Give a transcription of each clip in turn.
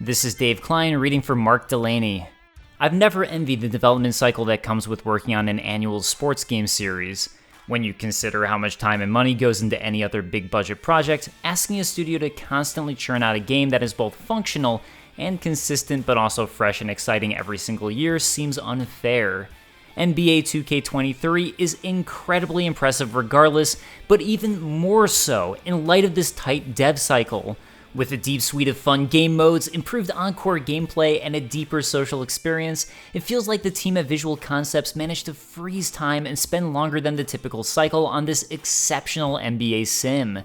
This is Dave Klein reading for Mark Delaney. I've never envied the development cycle that comes with working on an annual sports game series. When you consider how much time and money goes into any other big budget project, asking a studio to constantly churn out a game that is both functional and consistent but also fresh and exciting every single year seems unfair. NBA 2K23 is incredibly impressive regardless, but even more so in light of this tight dev cycle. With a deep suite of fun game modes, improved encore gameplay, and a deeper social experience, it feels like the team at Visual Concepts managed to freeze time and spend longer than the typical cycle on this exceptional NBA sim.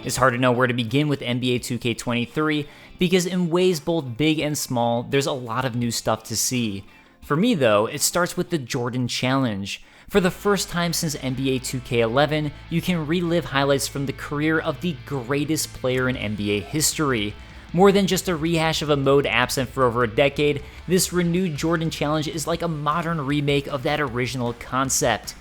It's hard to know where to begin with NBA 2K23 because in ways both big and small, there's a lot of new stuff to see. For me though, it starts with the Jordan Challenge. For the first time since NBA 2K11, you can relive highlights from the career of the greatest player in NBA history. More than just a rehash of a mode absent for over a decade, this renewed Jordan Challenge is like a modern remake of that original concept.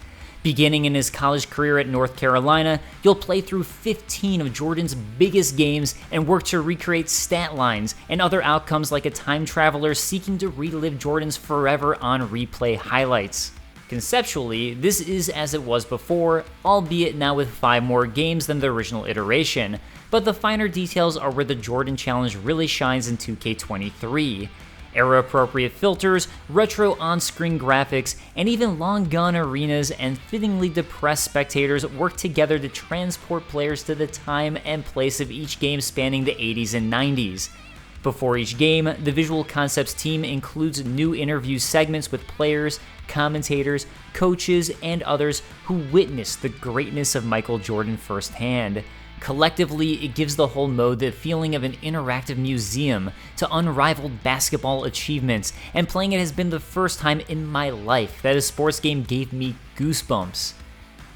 Beginning in his college career at North Carolina, you'll play through 15 of Jordan's biggest games and work to recreate stat lines and other outcomes like a time traveler seeking to relive Jordan's forever on replay highlights. Conceptually, this is as it was before, albeit now with 5 more games than the original iteration, but the finer details are where the Jordan Challenge really shines in 2K23. Era-appropriate filters, retro on-screen graphics, and even long-gone arenas and fittingly depressed spectators work together to transport players to the time and place of each game spanning the 80s and 90s. Before each game, the Visual Concepts team includes new interview segments with players, commentators, coaches, and others who witnessed the greatness of Michael Jordan firsthand. Collectively, it gives the whole mode the feeling of an interactive museum to unrivaled basketball achievements, and playing it has been the first time in my life that a sports game gave me goosebumps.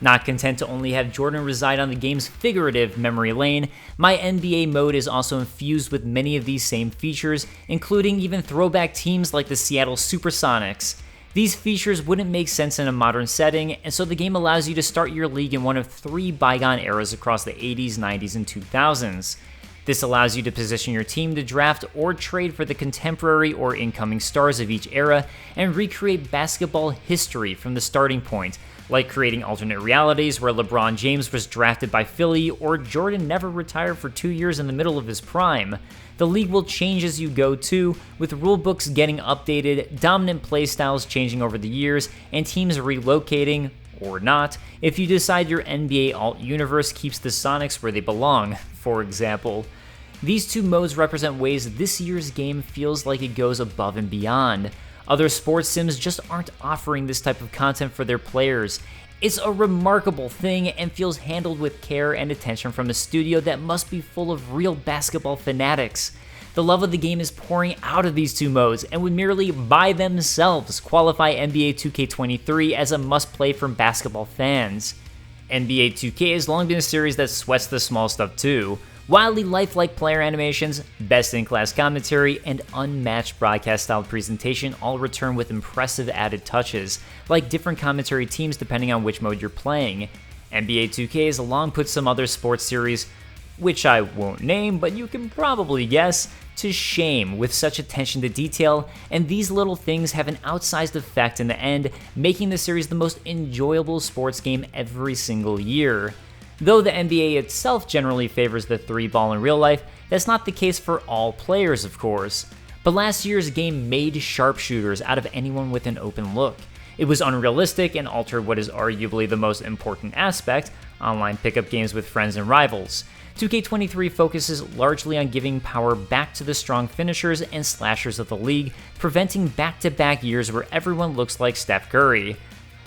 Not content to only have Jordan reside on the game's figurative memory lane, MyNBA mode is also infused with many of these same features, including even throwback teams like the Seattle Supersonics. These features wouldn't make sense in a modern setting, and so the game allows you to start your league in one of 3 bygone eras across the 80s, 90s, and 2000s. This allows you to position your team to draft or trade for the contemporary or incoming stars of each era and recreate basketball history from the starting point, like creating alternate realities where LeBron James was drafted by Philly or Jordan never retired for 2 years in the middle of his prime. The league will change as you go too, with rulebooks getting updated, dominant playstyles changing over the years, and teams relocating, or not, if you decide your NBA alt universe keeps the Sonics where they belong, for example. These 2 modes represent ways this year's game feels like it goes above and beyond. Other sports sims just aren't offering this type of content for their players. It's a remarkable thing and feels handled with care and attention from a studio that must be full of real basketball fanatics. The love of the game is pouring out of these 2 modes and would merely by themselves qualify NBA 2K23 as a must-play for basketball fans. NBA 2K has long been a series that sweats the small stuff too. Wildly lifelike player animations, best-in-class commentary, and unmatched broadcast-style presentation all return with impressive added touches, like different commentary teams depending on which mode you're playing. NBA 2K has long put some other sports series, which I won't name, but you can probably guess, to shame with such attention to detail, and these little things have an outsized effect in the end, making the series the most enjoyable sports game every single year. Though the NBA itself generally favors the 3-ball in real life, that's not the case for all players, of course. But last year's game made sharpshooters out of anyone with an open look. It was unrealistic and altered what is arguably the most important aspect, online pickup games with friends and rivals. 2K23 focuses largely on giving power back to the strong finishers and slashers of the league, preventing back-to-back years where everyone looks like Steph Curry.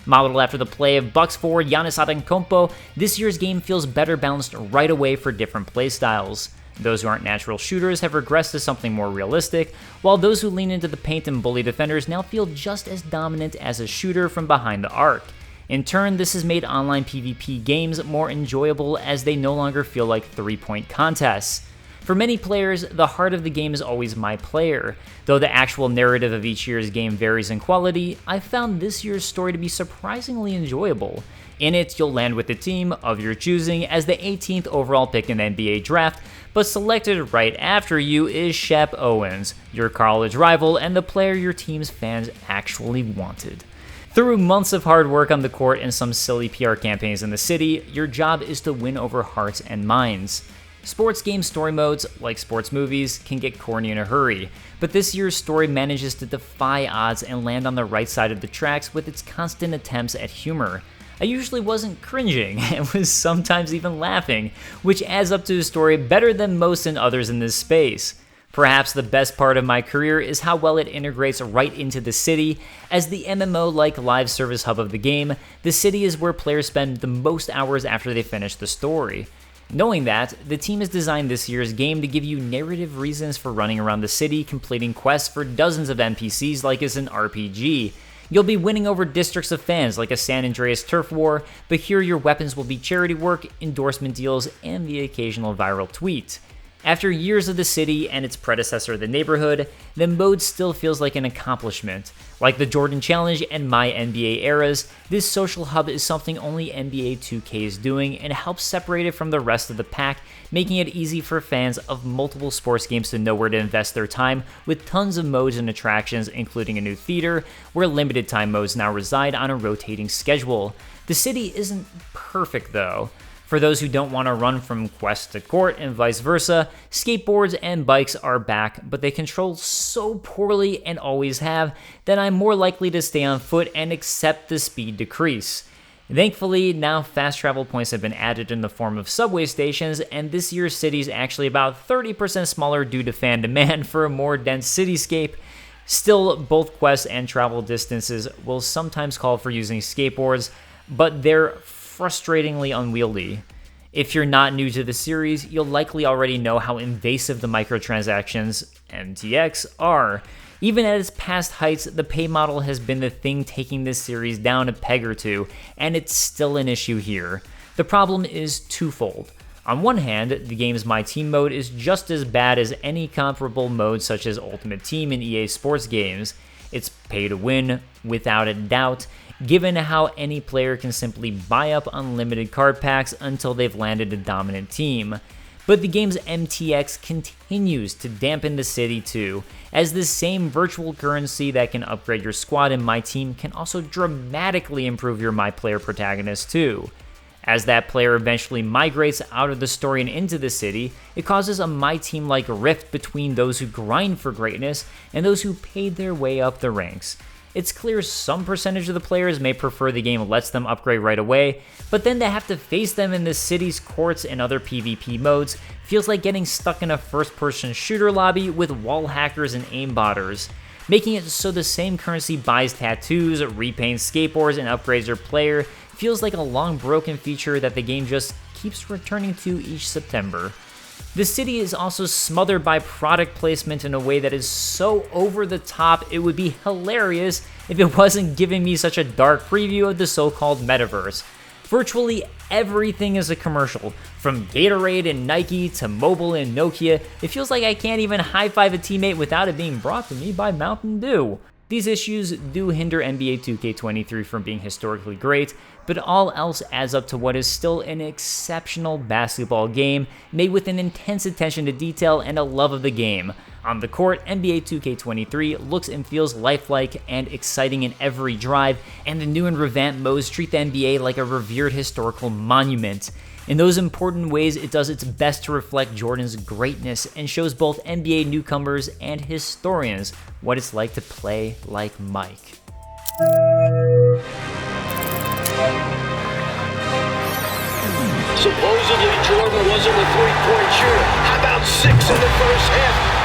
Modeled after the play of Bucks forward Giannis Antetokounmpo, this year's game feels better balanced right away for different playstyles. Those who aren't natural shooters have regressed to something more realistic, while those who lean into the paint and bully defenders now feel just as dominant as a shooter from behind the arc. In turn, this has made online PvP games more enjoyable as they no longer feel like 3-point contests. For many players, the heart of the game is always MyPlayer. Though the actual narrative of each year's game varies in quality, I found this year's story to be surprisingly enjoyable. In it, you'll land with the team of your choosing as the 18th overall pick in the NBA draft, but selected right after you is Shep Owens, your college rival and the player your team's fans actually wanted. Through months of hard work on the court and some silly PR campaigns in the city, your job is to win over hearts and minds. Sports game story modes, like sports movies, can get corny in a hurry, but this year's story manages to defy odds and land on the right side of the tracks with its constant attempts at humor. I usually wasn't cringing, and was sometimes even laughing, which adds up to a story better than most and others in this space. Perhaps the best part of MyCareer is how well it integrates right into the city. As the MMO-like live service hub of the game, the city is where players spend the most hours after they finish the story. Knowing that, the team has designed this year's game to give you narrative reasons for running around the city, completing quests for dozens of NPCs like it's an RPG. You'll be winning over districts of fans like a San Andreas turf war, but here your weapons will be charity work, endorsement deals, and the occasional viral tweet. After years of the city and its predecessor, the neighborhood, the mode still feels like an accomplishment. Like the Jordan Challenge and MyNBA Eras, this social hub is something only NBA 2K is doing and helps separate it from the rest of the pack, making it easy for fans of multiple sports games to know where to invest their time, with tons of modes and attractions, including a new theater, where limited time modes now reside on a rotating schedule. The city isn't perfect though. For those who don't want to run from quest to court and vice versa, skateboards and bikes are back, but they control so poorly and always have that I'm more likely to stay on foot and accept the speed decrease. Thankfully, now fast travel points have been added in the form of subway stations, and this year's city is actually about 30% smaller due to fan demand for a more dense cityscape. Still, both quests and travel distances will sometimes call for using skateboards, but they're frustratingly unwieldy. If you're not new to the series, you'll likely already know how invasive the microtransactions, MTX, are. Even at its past heights, the pay model has been the thing taking this series down a peg or two, and it's still an issue here. The problem is twofold. On one hand, the game's My Team mode is just as bad as any comparable mode such as Ultimate Team in EA Sports games. It's pay to win, without a doubt, given how any player can simply buy up unlimited card packs until they've landed a dominant team. But the game's MTX continues to dampen the city too, as the same virtual currency that can upgrade your squad in My Team can also dramatically improve your MyPlayer protagonist too. As that player eventually migrates out of the story and into the city, it causes a My Team-like rift between those who grind for greatness and those who paid their way up the ranks. It's clear some percentage of the players may prefer the game lets them upgrade right away, but then to have to face them in the city's courts and other PvP modes feels like getting stuck in a first-person shooter lobby with wall hackers and aimbotters, making it so the same currency buys tattoos, repaints skateboards, and upgrades your player feels like a long broken feature that the game just keeps returning to each September. The city is also smothered by product placement in a way that is so over the top it would be hilarious if it wasn't giving me such a dark preview of the so-called metaverse. Virtually everything is a commercial, from Gatorade and Nike to mobile and Nokia. It feels like I can't even high-five a teammate without it being brought to me by Mountain Dew. These issues do hinder NBA 2K23 from being historically great, but all else adds up to what is still an exceptional basketball game, made with an intense attention to detail and a love of the game. On the court, NBA 2K23 looks and feels lifelike and exciting in every drive, and the new and revamped modes treat the NBA like a revered historical monument. In those important ways, it does its best to reflect Jordan's greatness and shows both NBA newcomers and historians what it's like to play like Mike. Supposedly Jordan wasn't a three-point shooter. How about 6 in the first half?